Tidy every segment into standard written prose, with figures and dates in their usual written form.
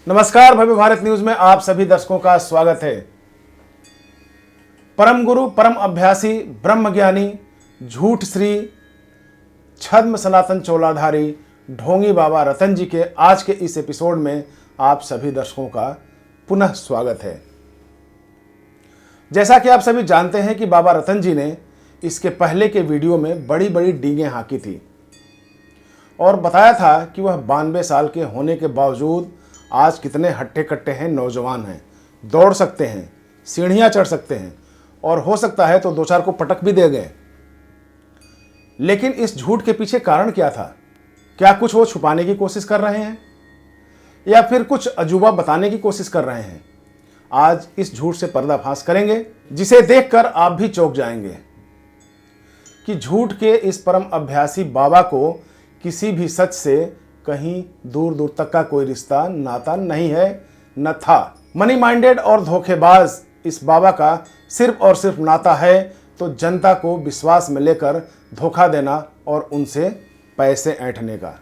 नमस्कार, भव्य भारत न्यूज में आप सभी दर्शकों का स्वागत है। परम गुरु, परम अभ्यासी, ब्रह्म ज्ञानी, झूठ श्री, छद्म सनातन चोलाधारी ढोंगी बाबा रतन जी के आज के इस एपिसोड में आप सभी दर्शकों का पुनः स्वागत है। जैसा कि आप सभी जानते हैं कि बाबा रतन जी ने इसके पहले के वीडियो में बड़ी बड़ी डींगें हाँकी थी और बताया था कि वह 92 साल के होने के बावजूद आज कितने हट्टे कट्टे हैं, नौजवान हैं, दौड़ सकते हैं, सीढ़ियां चढ़ सकते हैं और हो सकता है तो दो चार को पटक भी दे गए। लेकिन इस झूठ के पीछे कारण क्या था? क्या कुछ वो छुपाने की कोशिश कर रहे हैं या फिर कुछ अजूबा बताने की कोशिश कर रहे हैं? आज इस झूठ से पर्दाफाश करेंगे, जिसे देखकर आप भी चौंक जाएंगे कि झूठ के इस परम अभ्यासी बाबा को किसी भी सच से कहीं दूर दूर तक का कोई रिश्ता नाता नहीं है, न था। मनी माइंडेड और धोखेबाज इस बाबा का सिर्फ और सिर्फ नाता है तो जनता को विश्वास में लेकर धोखा देना और उनसे पैसे ऐंठने का।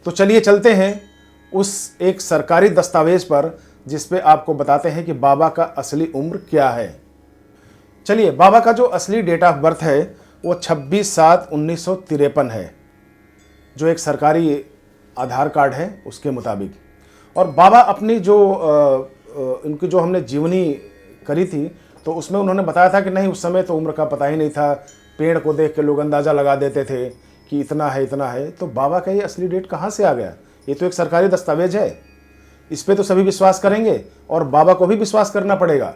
तो चलिए चलते हैं उस एक सरकारी दस्तावेज पर जिस पे आपको बताते हैं कि बाबा का असली उम्र क्या है। चलिए, बाबा का जो असली डेट ऑफ बर्थ है वो 26/7/1953 है, जो एक सरकारी आधार कार्ड है उसके मुताबिक। और बाबा अपनी जो इनकी जो हमने जीवनी करी थी तो उसमें उन्होंने बताया था कि नहीं, उस समय तो उम्र का पता ही नहीं था, पेड़ को देख के लोग अंदाज़ा लगा देते थे कि इतना है इतना है। तो बाबा का ये असली डेट कहाँ से आ गया? ये तो एक सरकारी दस्तावेज है, इस पर तो सभी विश्वास करेंगे और बाबा को भी विश्वास करना पड़ेगा।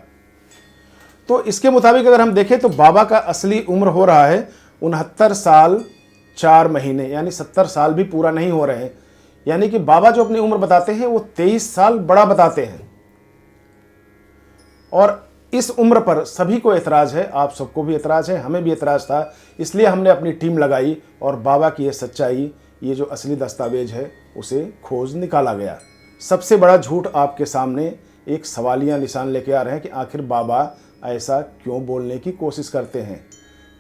तो इसके मुताबिक अगर हम देखें तो बाबा का असली उम्र हो रहा है 69 साल 4 महीने, यानी 70 साल भी पूरा नहीं हो रहे हैं। यानी कि बाबा जो अपनी उम्र बताते हैं वो 23 साल बड़ा बताते हैं। और इस उम्र पर सभी को एतराज़ है, आप सबको भी एतराज़ है, हमें भी एतराज़ था। इसलिए हमने अपनी टीम लगाई और बाबा की ये सच्चाई, ये जो असली दस्तावेज है उसे खोज निकाला गया। सबसे बड़ा झूठ आपके सामने एक सवालिया निशान लेके आ रहे हैं कि आखिर बाबा ऐसा क्यों बोलने की कोशिश करते हैं,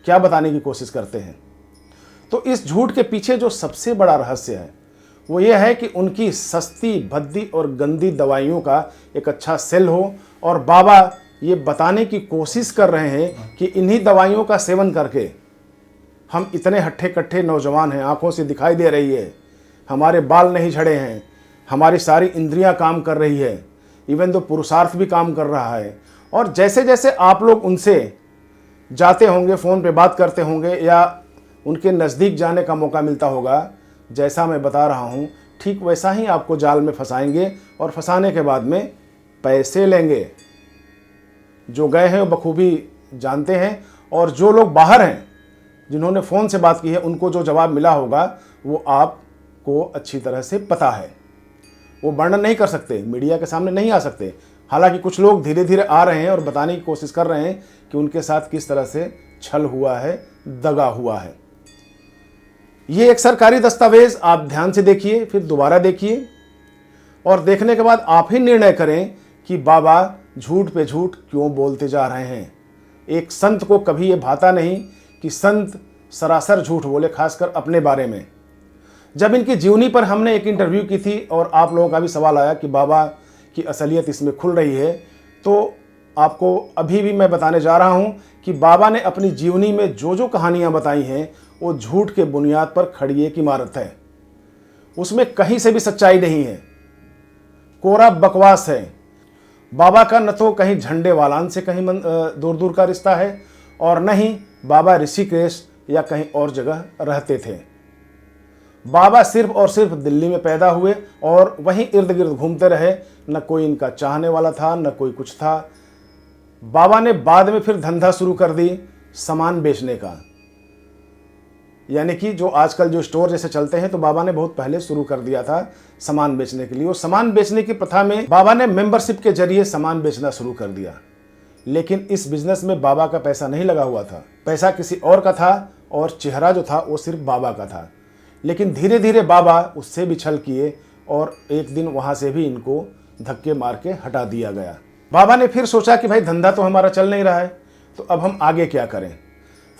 क्या बताने की कोशिश करते हैं। तो इस झूठ के पीछे जो सबसे बड़ा रहस्य है वो ये है कि उनकी सस्ती, भद्दी और गंदी दवाइयों का एक अच्छा सेल हो और बाबा ये बताने की कोशिश कर रहे हैं कि इन्हीं दवाइयों का सेवन करके हम इतने हट्ठे कट्ठे नौजवान हैं, आंखों से दिखाई दे रही है, हमारे बाल नहीं झड़े हैं, हमारी सारी इंद्रियां काम कर रही है, इवन तो पुरुषार्थ भी काम कर रहा है। और जैसे जैसे आप लोग उनसे जाते होंगे, फ़ोन पे बात करते होंगे या उनके नज़दीक जाने का मौका मिलता होगा, जैसा मैं बता रहा हूँ ठीक वैसा ही आपको जाल में फंसाएंगे और फंसाने के बाद में पैसे लेंगे। जो गए हैं वो बखूबी जानते हैं और जो लोग बाहर हैं, जिन्होंने फ़ोन से बात की है, उनको जो जवाब मिला होगा वो आपको अच्छी तरह से पता है। वो वर्णन नहीं कर सकते, मीडिया के सामने नहीं आ सकते। हालांकि कुछ लोग धीरे धीरे आ रहे हैं और बताने की कोशिश कर रहे हैं कि उनके साथ किस तरह से छल हुआ है, दगा हुआ है। ये एक सरकारी दस्तावेज आप ध्यान से देखिए, फिर दोबारा देखिए और देखने के बाद आप ही निर्णय करें कि बाबा झूठ पे झूठ क्यों बोलते जा रहे हैं। एक संत को कभी ये भाता नहीं कि संत सरासर झूठ बोले, खासकर अपने बारे में। जब इनकी जीवनी पर हमने एक इंटरव्यू की थी और आप लोगों का भी सवाल आया कि बाबा की असलियत इसमें खुल रही है, तो आपको अभी भी मैं बताने जा रहा हूं कि बाबा ने अपनी जीवनी में जो जो कहानियां बताई हैं वो झूठ के बुनियाद पर खड़ी एक इमारत है। उसमें कहीं से भी सच्चाई नहीं है, कोरा बकवास है। बाबा का न तो कहीं झंडे वालान से कहीं दूर दूर का रिश्ता है और न ही बाबा ऋषिकेश या कहीं और जगह रहते थे। बाबा सिर्फ और सिर्फ दिल्ली में पैदा हुए और वहीं इर्द गिर्द घूमते रहे। न कोई इनका चाहने वाला था, न कोई कुछ था। बाबा ने बाद में फिर धंधा शुरू कर दी सामान बेचने का, यानी कि जो आजकल जो स्टोर जैसे चलते हैं, तो बाबा ने बहुत पहले शुरू कर दिया था सामान बेचने के लिए। वो सामान बेचने की प्रथा में बाबा ने मेंबरशिप के जरिए सामान बेचना शुरू कर दिया। लेकिन इस बिजनेस में बाबा का पैसा नहीं लगा हुआ था, पैसा किसी और का था और चेहरा जो था वो सिर्फ बाबा का था। लेकिन धीरे धीरे बाबा उससे भी छल किए और एक दिन वहाँ से भी इनको धक्के मार के हटा दिया गया। बाबा ने फिर सोचा कि भाई धंधा तो हमारा चल नहीं रहा है, तो अब हम आगे क्या करें।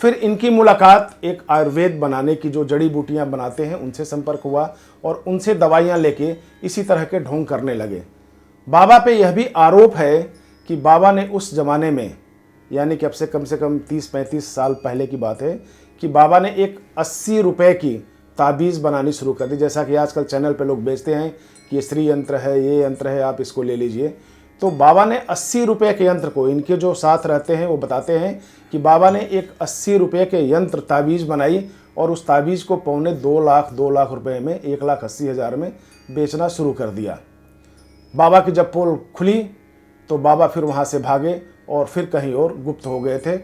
फिर इनकी मुलाकात एक आयुर्वेद बनाने की जो जड़ी बूटियां बनाते हैं उनसे संपर्क हुआ और उनसे दवाइयां लेके इसी तरह के ढोंग करने लगे। बाबा पे यह भी आरोप है कि बाबा ने उस ज़माने में, यानी कि अब से कम 30-35 साल पहले की बात है, कि बाबा ने एक 80 रुपए की ताबीज़ बनानी शुरू कर दी। जैसा कि आजकल चैनल पे लोग बेचते हैं कि ये श्री यंत्र है, ये यंत्र है, आप इसको ले लीजिए। तो बाबा ने 80 रुपये के यंत्र को, इनके जो साथ रहते हैं वो बताते हैं कि बाबा ने एक 80 रुपये के यंत्र ताबीज़ बनाई और उस ताबीज़ को 2.25 लाख रुपए में 1,80,000 में बेचना शुरू कर दिया। बाबा की जब पोल खुली तो बाबा फिर वहाँ से भागे और फिर कहीं और गुप्त हो गए थे,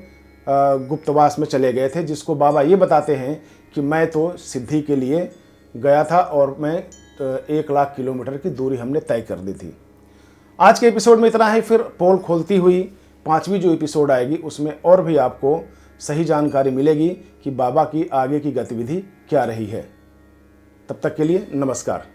गुप्तवास में चले गए थे, जिसको बाबा ये बताते हैं कि मैं तो सिद्धि के लिए गया था और मैं 1 लाख किलोमीटर की दूरी हमने तय कर दी थी। आज के एपिसोड में इतना ही। फिर पोल खोलती हुई 5वीं जो एपिसोड आएगी उसमें और भी आपको सही जानकारी मिलेगी कि बाबा की आगे की गतिविधि क्या रही है। तब तक के लिए नमस्कार।